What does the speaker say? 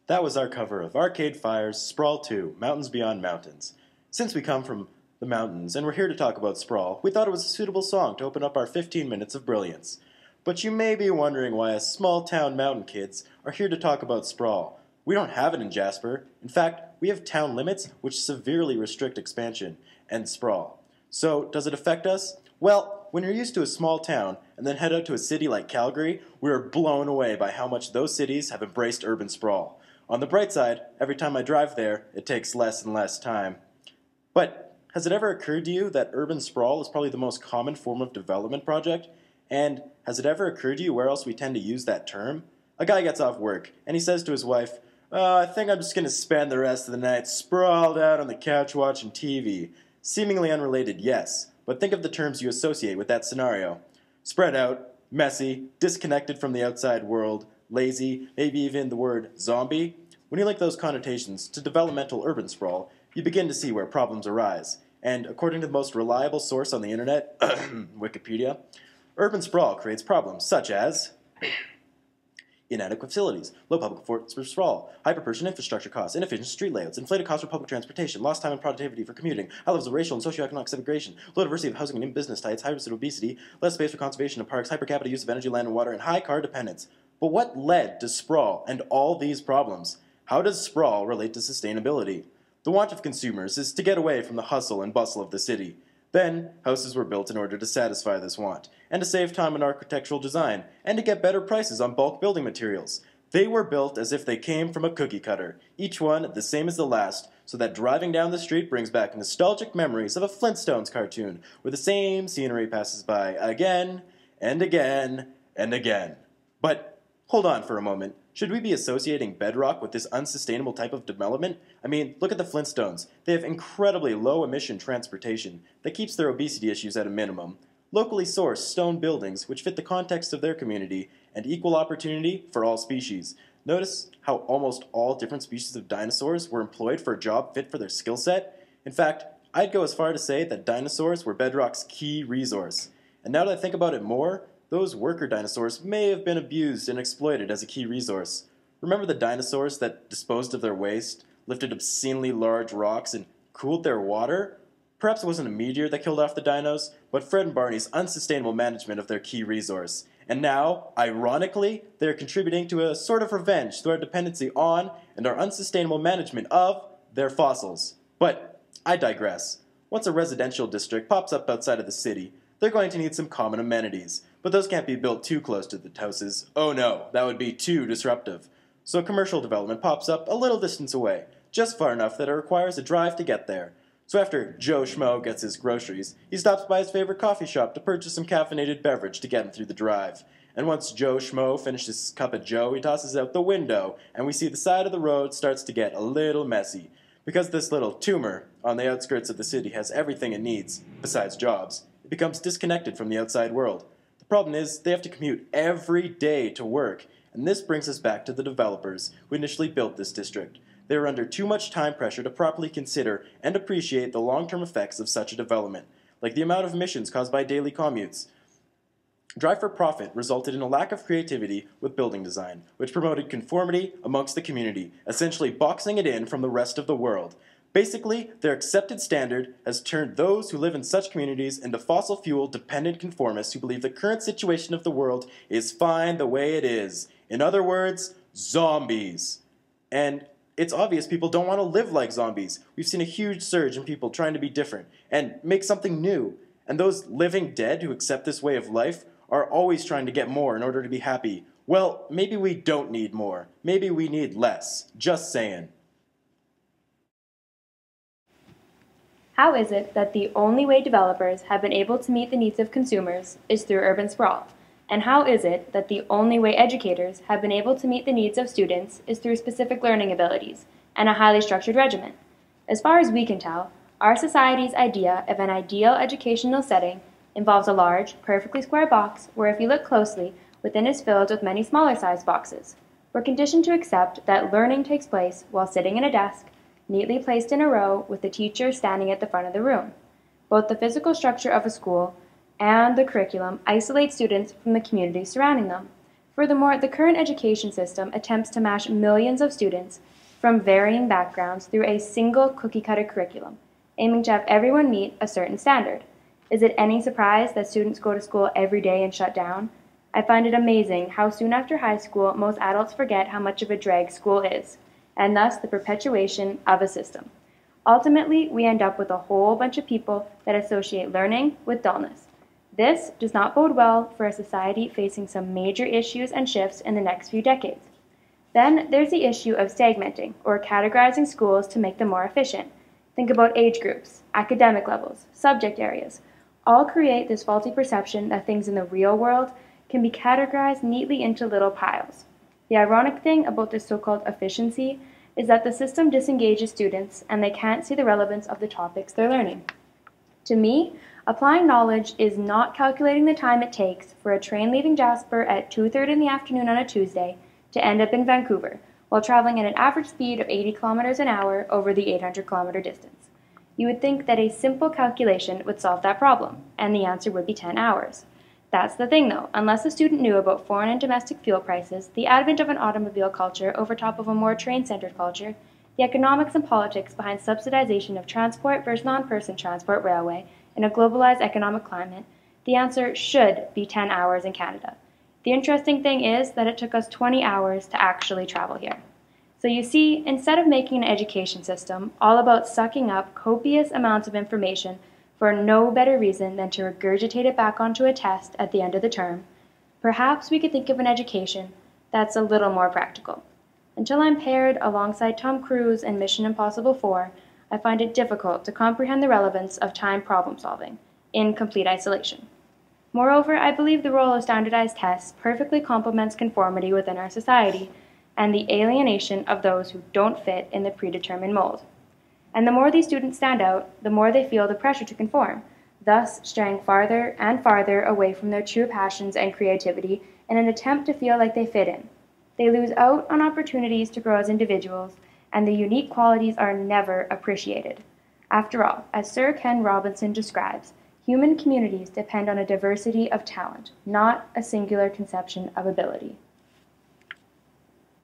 That was our cover of Arcade Fire's Sprawl 2, Mountains Beyond Mountains. Since we come from the mountains and we're here to talk about Sprawl, we thought it was a suitable song to open up our 15 minutes of brilliance. But you may be wondering why us small-town mountain kids are here to talk about Sprawl. We don't have it in Jasper. In fact, we have town limits which severely restrict expansion and sprawl. So, does it affect us? Well, when you're used to a small town and then head out to a city like Calgary, we are blown away by how much those cities have embraced urban sprawl. On the bright side, every time I drive there, it takes less and less time. But has it ever occurred to you that urban sprawl is probably the most common form of development project? And has it ever occurred to you where else we tend to use that term? A guy gets off work, and he says to his wife, I think I'm just going to spend the rest of the night sprawled out on the couch watching TV. Seemingly unrelated, yes, but think of the terms you associate with that scenario. Spread out, messy, disconnected from the outside world, lazy, maybe even the word zombie. When you link those connotations to developmental urban sprawl, you begin to see where problems arise. And according to the most reliable source on the internet, Wikipedia, urban sprawl creates problems such as inadequate facilities, low public support for sprawl, high-proportion infrastructure costs, inefficient street layouts, inflated costs for public transportation, lost time and productivity for commuting, high levels of racial and socioeconomic segregation, low diversity of housing and in business types, high risk of obesity, less space for conservation of parks, high per capita use of energy, land, and water, and high car dependence. But what led to sprawl and all these problems? How does sprawl relate to sustainability? The want of consumers is to get away from the hustle and bustle of the city. Then, houses were built in order to satisfy this want, and to save time in architectural design, and to get better prices on bulk building materials. They were built as if they came from a cookie cutter, each one the same as the last, so that driving down the street brings back nostalgic memories of a Flintstones cartoon, where the same scenery passes by again, and again, and again. But, hold on for a moment. Should we be associating bedrock with this unsustainable type of development? I mean, look at the Flintstones. They have incredibly low-emission transportation that keeps their obesity issues at a minimum, locally sourced stone buildings which fit the context of their community, and equal opportunity for all species. Notice how almost all different species of dinosaurs were employed for a job fit for their skill set? In fact, I'd go as far to say that dinosaurs were bedrock's key resource. And now that I think about it more, those worker dinosaurs may have been abused and exploited as a key resource. Remember the dinosaurs that disposed of their waste, lifted obscenely large rocks, and cooled their water? Perhaps it wasn't a meteor that killed off the dinos, but Fred and Barney's unsustainable management of their key resource. And now, ironically, they are contributing to a sort of revenge through our dependency on and our unsustainable management of their fossils. But I digress. Once a residential district pops up outside of the city, they're going to need some common amenities. But those can't be built too close to the houses. Oh no, that would be too disruptive. So commercial development pops up a little distance away, just far enough that it requires a drive to get there. So after Joe Schmo gets his groceries, he stops by his favorite coffee shop to purchase some caffeinated beverage to get him through the drive. And once Joe Schmo finishes his cup of joe, he tosses it out the window, and we see the side of the road starts to get a little messy. Because this little tumor on the outskirts of the city has everything it needs, besides jobs, it becomes disconnected from the outside world. The problem is, they have to commute every day to work, and this brings us back to the developers who initially built this district. They were under too much time pressure to properly consider and appreciate the long-term effects of such a development, like the amount of emissions caused by daily commutes. Drive for profit resulted in a lack of creativity with building design, which promoted conformity amongst the community, essentially boxing it in from the rest of the world. Basically, their accepted standard has turned those who live in such communities into fossil fuel dependent conformists who believe the current situation of the world is fine the way it is. In other words, zombies. And it's obvious people don't want to live like zombies. We've seen a huge surge in people trying to be different and make something new. And those living dead who accept this way of life are always trying to get more in order to be happy. Well, maybe we don't need more. Maybe we need less. Just saying. How is it that the only way developers have been able to meet the needs of consumers is through urban sprawl? And how is it that the only way educators have been able to meet the needs of students is through specific learning abilities and a highly structured regimen? As far as we can tell, our society's idea of an ideal educational setting involves a large, perfectly square box where if you look closely, within is filled with many smaller-sized boxes. We're conditioned to accept that learning takes place while sitting in a desk, neatly placed in a row with the teacher standing at the front of the room. Both the physical structure of a school and the curriculum isolate students from the community surrounding them. Furthermore, the current education system attempts to mash millions of students from varying backgrounds through a single cookie-cutter curriculum, aiming to have everyone meet a certain standard. Is it any surprise that students go to school every day and shut down? I find it amazing how soon after high school most adults forget how much of a drag school is, and thus the perpetuation of a system. Ultimately, we end up with a whole bunch of people that associate learning with dullness. This does not bode well for a society facing some major issues and shifts in the next few decades. Then there's the issue of segmenting, or categorizing schools to make them more efficient. Think about age groups, academic levels, subject areas. All create this faulty perception that things in the real world can be categorized neatly into little piles. The ironic thing about this so-called efficiency is that the system disengages students and they can't see the relevance of the topics they're learning. To me, applying knowledge is not calculating the time it takes for a train leaving Jasper at 2:30 in the afternoon on a Tuesday to end up in Vancouver while traveling at an average speed of 80 kilometers an hour over the 800-kilometer distance. You would think that a simple calculation would solve that problem, and the answer would be 10 hours. That's the thing though, unless a student knew about foreign and domestic fuel prices, the advent of an automobile culture over top of a more train-centered culture, the economics and politics behind subsidization of transport versus non-person transport railway in a globalized economic climate, the answer should be 10 hours in Canada. The interesting thing is that it took us 20 hours to actually travel here. So you see, instead of making an education system all about sucking up copious amounts of information for no better reason than to regurgitate it back onto a test at the end of the term, perhaps we could think of an education that's a little more practical. Until I'm paired alongside Tom Cruise in Mission Impossible 4, I find it difficult to comprehend the relevance of time problem solving in complete isolation. Moreover, I believe the role of standardized tests perfectly complements conformity within our society and the alienation of those who don't fit in the predetermined mold. And the more these students stand out, the more they feel the pressure to conform, thus straying farther and farther away from their true passions and creativity in an attempt to feel like they fit in. They lose out on opportunities to grow as individuals, and the unique qualities are never appreciated. After all, as Sir Ken Robinson describes, human communities depend on a diversity of talent, not a singular conception of ability.